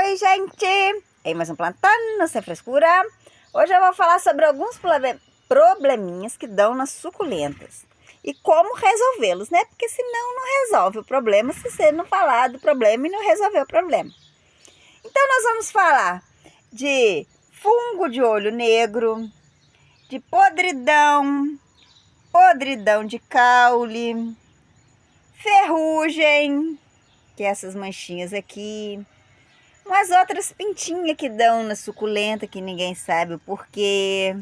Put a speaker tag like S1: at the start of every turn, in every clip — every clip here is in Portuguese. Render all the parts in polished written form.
S1: Oi, gente! Em mais um Plantando Sem Frescura. Hoje eu vou falar sobre alguns probleminhas que dão nas suculentas e como resolvê-los, né? Porque senão não resolve o problema se você não falar do problema e não resolver o problema. Então nós vamos falar de fungo de olho negro, de podridão de caule, ferrugem, que é essas manchinhas aqui, umas outras pintinhas que dão na suculenta que ninguém sabe o porquê.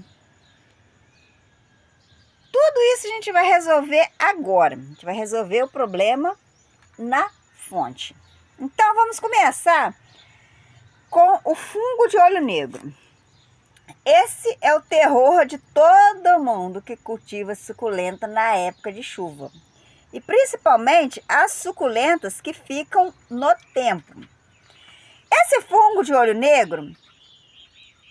S1: Tudo isso a gente vai resolver agora. A gente vai resolver o problema na fonte. Então vamos começar com o fungo de olho negro. Esse é o terror de todo mundo que cultiva suculenta na época de chuva. E principalmente as suculentas que ficam no tempo. Esse fungo de olho negro,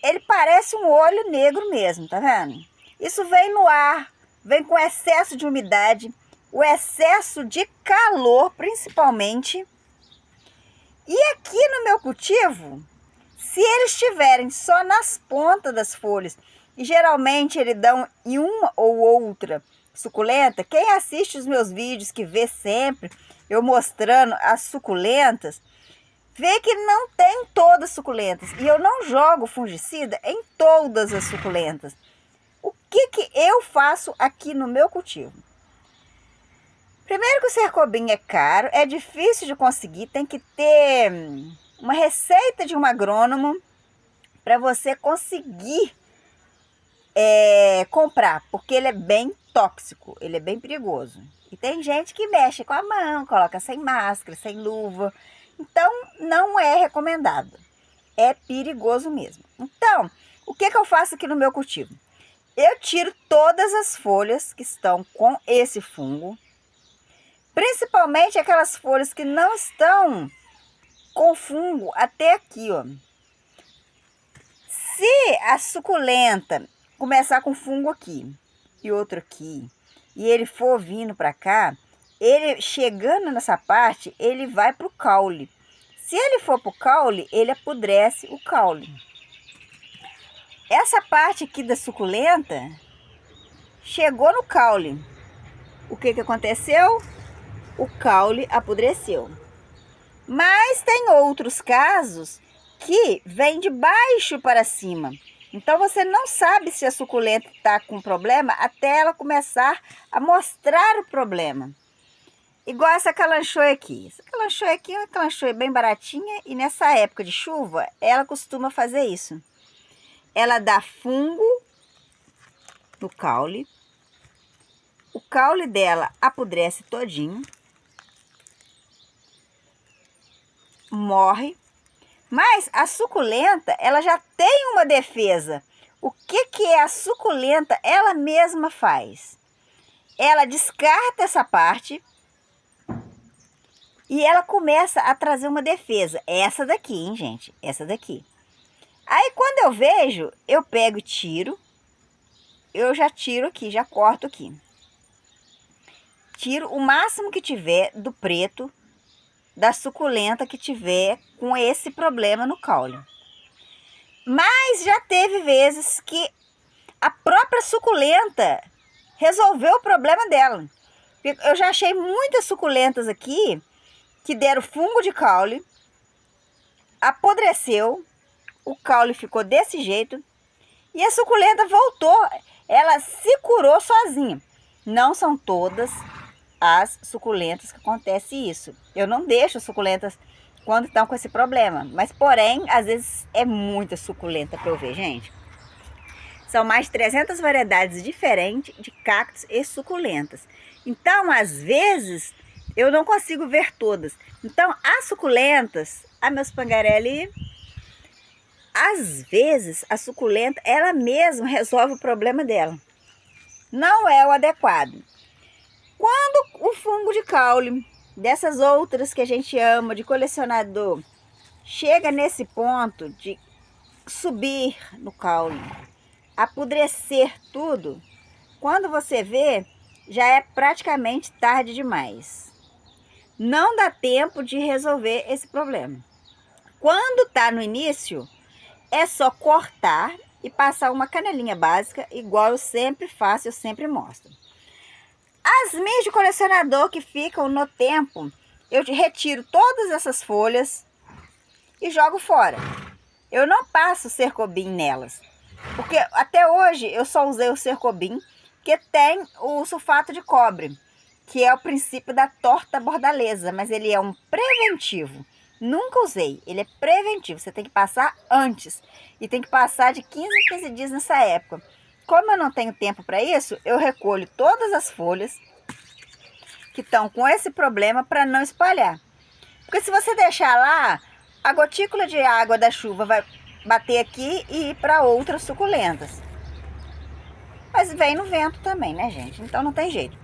S1: ele parece um olho negro mesmo, tá vendo? Isso vem no ar, vem com excesso de umidade, o excesso de calor principalmente. E aqui no meu cultivo, se eles estiverem só nas pontas das folhas, e geralmente eles dão em uma ou outra suculenta, quem assiste os meus vídeos, que vê sempre eu mostrando as suculentas, vê que não tem todas as suculentas. E eu não jogo fungicida em todas as suculentas. O que eu faço aqui no meu cultivo? Primeiro que o cercobim é caro, é difícil de conseguir, tem que ter uma receita de um agrônomo para você conseguir comprar, porque ele é bem tóxico, ele é bem perigoso. E tem gente que mexe com a mão, coloca sem máscara, sem luva. Então, não é recomendado. É perigoso mesmo. Então, o que eu faço aqui no meu cultivo? Eu tiro todas as folhas que estão com esse fungo, principalmente aquelas folhas que não estão com fungo até aqui, ó. Se a suculenta começar com fungo aqui e outro aqui, e ele for vindo para cá, ele chegando nessa parte, ele vai para o caule. Se ele for para o caule, ele apodrece o caule. Essa parte aqui da suculenta chegou no caule. O que aconteceu? O caule apodreceu. Mas tem outros casos que vem de baixo para cima. Então você não sabe se a suculenta está com problema até ela começar a mostrar o problema. Igual essa calanchoe aqui. Essa calanchoe aqui é uma calanchoe bem baratinha e nessa época de chuva ela costuma fazer isso. Ela dá fungo no caule. O caule dela apodrece todinho. Morre. Mas a suculenta, ela já tem uma defesa. O que a suculenta ela mesma faz? Ela descarta essa parte e ela começa a trazer uma defesa. Essa daqui, hein, gente? Essa daqui. Aí, quando eu vejo, eu pego e tiro. Eu já tiro aqui, já corto aqui. Tiro o máximo que tiver do preto, da suculenta que tiver com esse problema no caule. Mas já teve vezes que a própria suculenta resolveu o problema dela. Eu já achei muitas suculentas aqui que deram fungo de caule, apodreceu, o caule ficou desse jeito e a suculenta voltou, ela se curou sozinha. Não são todas as suculentas que acontece isso. Eu não deixo suculentas quando estão com esse problema, mas porém, às vezes é muita suculenta para eu ver, gente. São mais de 300 variedades diferentes de cactos e suculentas. Então, às vezes, eu não consigo ver todas. Então, as suculentas, meus pangarelli, às vezes, a suculenta, ela mesma resolve o problema dela. Não é o adequado. Quando o fungo de caule, dessas outras que a gente ama, de colecionador, chega nesse ponto de subir no caule, apodrecer tudo, quando você vê, já é praticamente tarde demais. Não dá tempo de resolver esse problema. Quando tá no início, é só cortar e passar uma canelinha básica, igual eu sempre faço, eu sempre mostro. As minhas de colecionador que ficam no tempo, eu retiro todas essas folhas e jogo fora. Eu não passo cercobim nelas, porque até hoje eu só usei o cercobim que tem o sulfato de cobre, que é o princípio da torta bordaleza, mas ele é um preventivo. Nunca usei, ele é preventivo, você tem que passar antes e tem que passar de 15 em 15 dias nessa época. Como eu não tenho tempo para isso, eu recolho todas as folhas que estão com esse problema para não espalhar. Porque se você deixar lá, a gotícula de água da chuva vai bater aqui e ir para outras suculentas. Mas vem no vento também, né, gente? Então não tem jeito.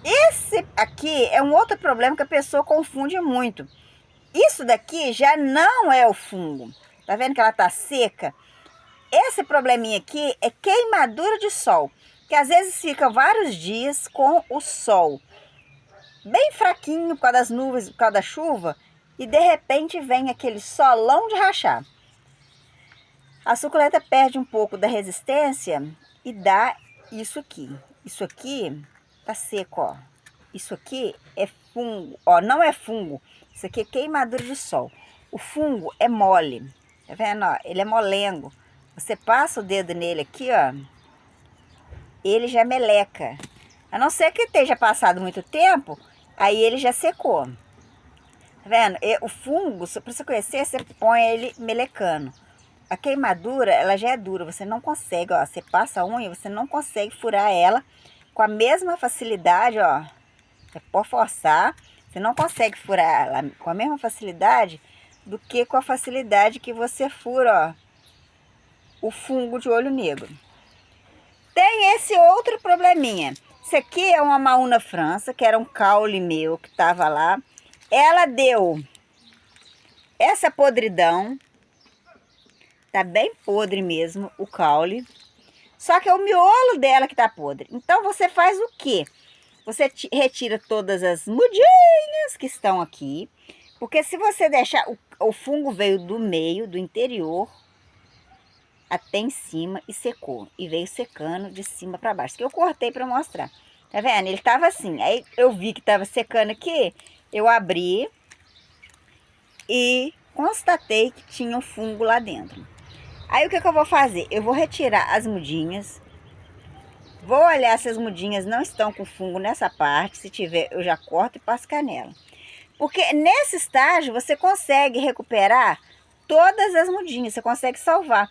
S1: Esse aqui é um outro problema que a pessoa confunde muito. Isso daqui já não é o fungo. Tá vendo que ela tá seca? Esse probleminha aqui é queimadura de sol, que às vezes fica vários dias com o sol bem fraquinho por causa das nuvens, por causa da chuva, e de repente vem aquele solão de rachar. A suculenta perde um pouco da resistência e dá isso aqui. Isso aqui tá seco, ó. Isso aqui é fungo, ó, não é fungo. Isso aqui é queimadura de sol. O fungo é mole, tá vendo, ó? Ele é molengo. Você passa o dedo nele aqui, ó, ele já meleca. A não ser que esteja passado muito tempo, aí ele já secou. Tá vendo? O fungo, para você conhecer, você põe ele melecando. A queimadura, ela já é dura, você não consegue, ó, você passa a unha, você não consegue furar ela com a mesma facilidade, ó. Você pode forçar, você não consegue furar ela com a mesma facilidade do que com a facilidade que você fura, ó, o fungo de olho negro. Tem esse outro probleminha. Isso aqui é uma Maúna França, que era um caule meu que estava lá. Ela deu essa podridão. Tá bem podre mesmo o caule. Só que é o miolo dela que tá podre. Então você faz o quê? Você retira todas as mudinhas que estão aqui. Porque se você deixar... O fungo veio do meio, do interior, até em cima e secou. E veio secando de cima para baixo. Que eu cortei para mostrar. Tá vendo? Ele tava assim. Aí eu vi que tava secando aqui. Eu abri e constatei que tinha um fungo lá dentro. Aí o que eu vou fazer? Eu vou retirar as mudinhas. Vou olhar se as mudinhas não estão com fungo nessa parte. Se tiver, eu já corto e passo canela. Porque nesse estágio você consegue recuperar todas as mudinhas. Você consegue salvar.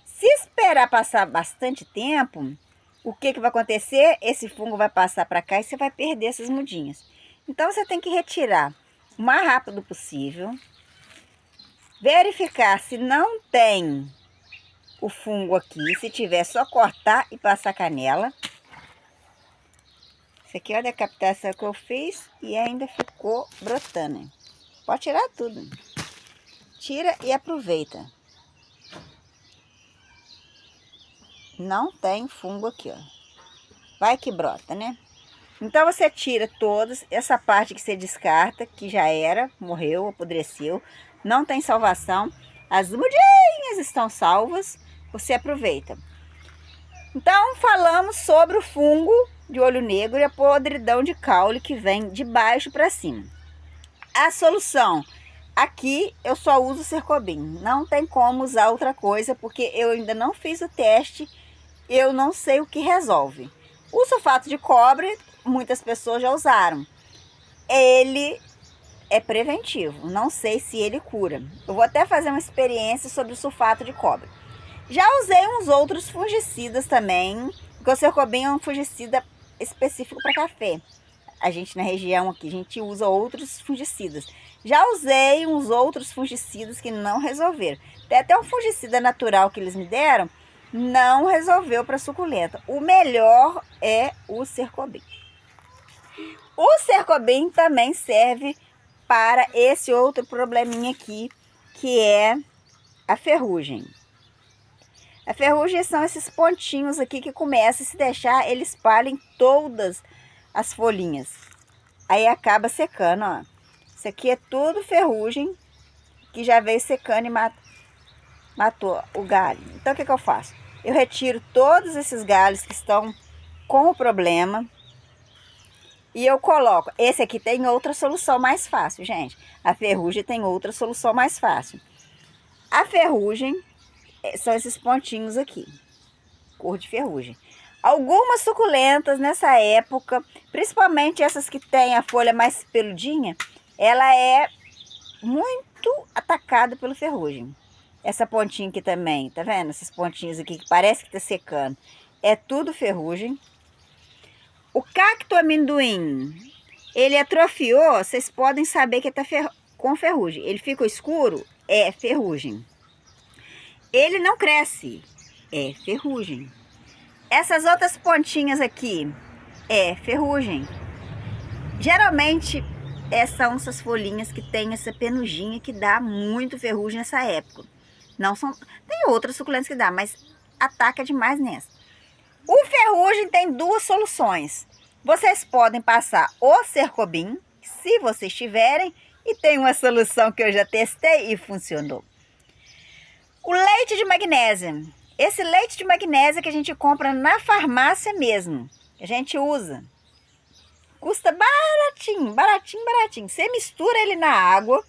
S1: Se esperar passar bastante tempo, o que vai acontecer? Esse fungo vai passar para cá e você vai perder essas mudinhas. Então você tem que retirar o mais rápido possível. Verificar se não tem o fungo aqui. Se tiver, só cortar e passar canela. Isso aqui é a decapitação que eu fiz e ainda ficou brotando, hein? Pode tirar tudo. Tira e aproveita. Não tem fungo aqui, ó. Vai que brota, né? Então você tira todas, essa parte que você descarta, que já era, morreu, apodreceu, não tem salvação. As mudinhas estão salvas, você aproveita. Então falamos sobre o fungo de olho negro e a podridão de caule que vem de baixo para cima. A solução, aqui eu só uso cercobim, não tem como usar outra coisa, porque eu ainda não fiz o teste, eu não sei o que resolve. O sulfato de cobre, muitas pessoas já usaram. Ele é preventivo, não sei se ele cura. Eu vou até fazer uma experiência sobre o sulfato de cobre. Já usei uns outros fungicidas também, porque o cercobim é um fungicida específico para café. A gente na região aqui, a gente usa outros fungicidas. Já usei uns outros fungicidas que não resolveram. Tem até um fungicida natural que eles me deram, não resolveu para suculenta. O melhor é o cercobim. O cercobim também serve para esse outro probleminha aqui, que é a ferrugem. A ferrugem são esses pontinhos aqui que começam a se deixar, eles espalham todas as folhinhas. Aí acaba secando, ó. Isso aqui é tudo ferrugem que já veio secando e matou o galho. Então o que eu faço? Eu retiro todos esses galhos que estão com o problema e eu coloco. Esse aqui tem outra solução mais fácil, gente. A ferrugem tem outra solução mais fácil. A ferrugem são esses pontinhos aqui, cor de ferrugem. Algumas suculentas nessa época, principalmente essas que tem a folha mais peludinha, ela é muito atacada pela ferrugem. Essa pontinha aqui também, tá vendo? Esses pontinhos aqui que parece que tá secando, é tudo ferrugem. O cacto amendoim, ele atrofiou, vocês podem saber que tá com ferrugem. Ele ficou escuro, é ferrugem. Ele não cresce, é ferrugem. Essas outras pontinhas aqui, é ferrugem. Geralmente, são essas folhinhas que tem essa penugem que dá muito ferrugem nessa época. Não são, tem outras suculentas que dá, mas ataca demais nessa. O ferrugem tem duas soluções. Vocês podem passar o cercobim, se vocês tiverem, e tem uma solução que eu já testei e funcionou. O leite de magnésia. Esse leite de magnésia que a gente compra na farmácia mesmo, que a gente usa. Custa baratinho, baratinho, baratinho. Você mistura ele na água,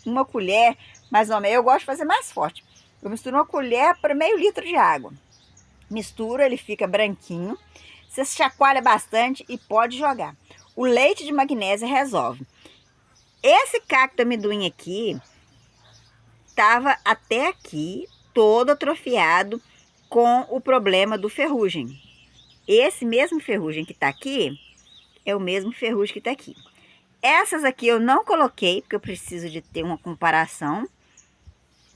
S1: uma colher, mais ou menos. Eu gosto de fazer mais forte. Eu misturo uma colher para meio litro de água. Mistura, ele fica branquinho. Você chacoalha bastante e pode jogar. O leite de magnésia resolve. Esse cacto amendoim aqui estava até aqui todo atrofiado com o problema do ferrugem. Esse mesmo ferrugem que está aqui é o mesmo ferrugem que está aqui. Essas aqui eu não coloquei, porque eu preciso de ter uma comparação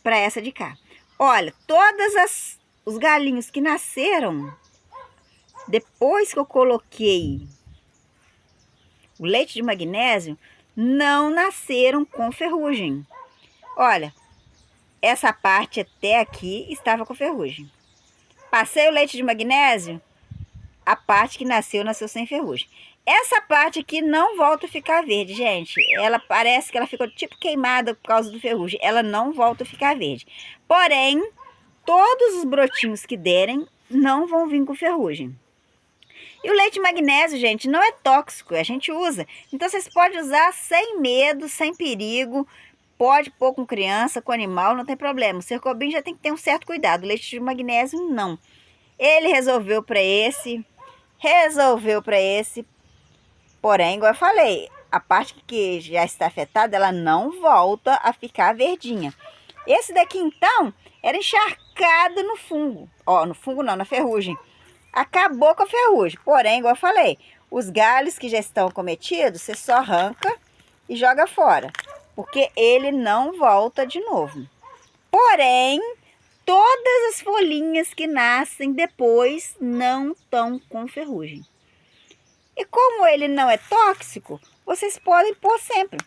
S1: para essa de cá. Olha, os galinhos que nasceram depois que eu coloquei o leite de magnésio, não nasceram com ferrugem. Olha, essa parte até aqui estava com ferrugem. Passei o leite de magnésio, a parte que nasceu sem ferrugem. Essa parte aqui não volta a ficar verde, gente. Ela parece que ela ficou tipo queimada por causa do ferrugem. Ela não volta a ficar verde. Porém, todos os brotinhos que derem não vão vir com ferrugem. E o leite de magnésio, gente, não é tóxico. A gente usa. Então, vocês podem usar sem medo, sem perigo. Pode pôr com criança, com animal, não tem problema. O cercobim já tem que ter um certo cuidado. O leite de magnésio, não. Ele resolveu para esse. Porém, igual eu falei, a parte que já está afetada, ela não volta a ficar verdinha. Esse daqui, então, era encharcado no fungo. Ó, no fungo não, na ferrugem. Acabou com a ferrugem. Porém, igual eu falei, os galhos que já estão cometidos, você só arranca e joga fora. Porque ele não volta de novo. Porém, todas as folhinhas que nascem depois não estão com ferrugem. E como ele não é tóxico, vocês podem pôr sempre.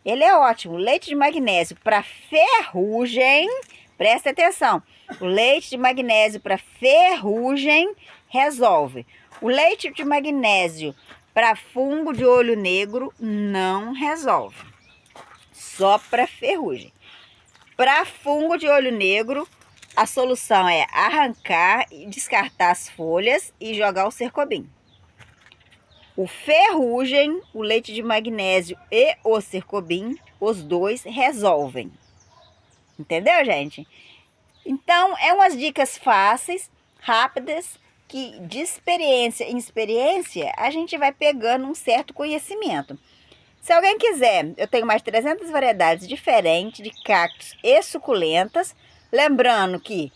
S1: Ele é ótimo. Leite de magnésio para ferrugem, presta atenção. O leite de magnésio para ferrugem resolve. O leite de magnésio para fungo de olho negro não resolve. Só para ferrugem. Para fungo de olho negro, a solução é arrancar e descartar as folhas e jogar o cercobim. O ferrugem, o leite de magnésio e o cercobim, os dois resolvem. Entendeu, gente? Então, é umas dicas fáceis, rápidas, que de experiência em experiência, a gente vai pegando um certo conhecimento. Se alguém quiser, eu tenho mais de 300 variedades diferentes de cactos e suculentas. Lembrando que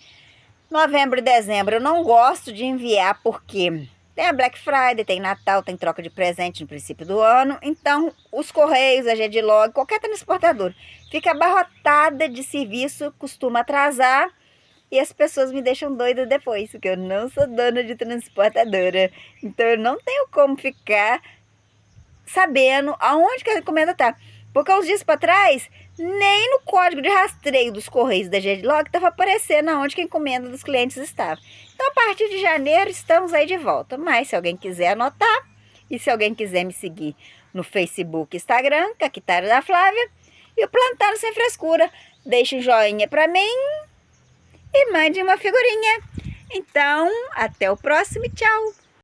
S1: novembro e dezembro eu não gosto de enviar porque tem a Black Friday, tem Natal, tem troca de presente no princípio do ano. Então, os Correios, a GDLog, qualquer transportador fica abarrotada de serviço, costuma atrasar. E as pessoas me deixam doida depois, porque eu não sou dona de transportadora. Então, eu não tenho como ficar sabendo aonde que a encomenda tá. Porque uns dias para trás, nem no código de rastreio dos Correios da GDLog estava aparecendo aonde que a encomenda dos clientes estava. Então, a partir de janeiro, estamos aí de volta. Mas, se alguém quiser anotar, e se alguém quiser me seguir no Facebook, Instagram, Cactária da Flávia, e o Plantando Sem Frescura. Deixe um joinha para mim e mande uma figurinha. Então, até o próximo, tchau!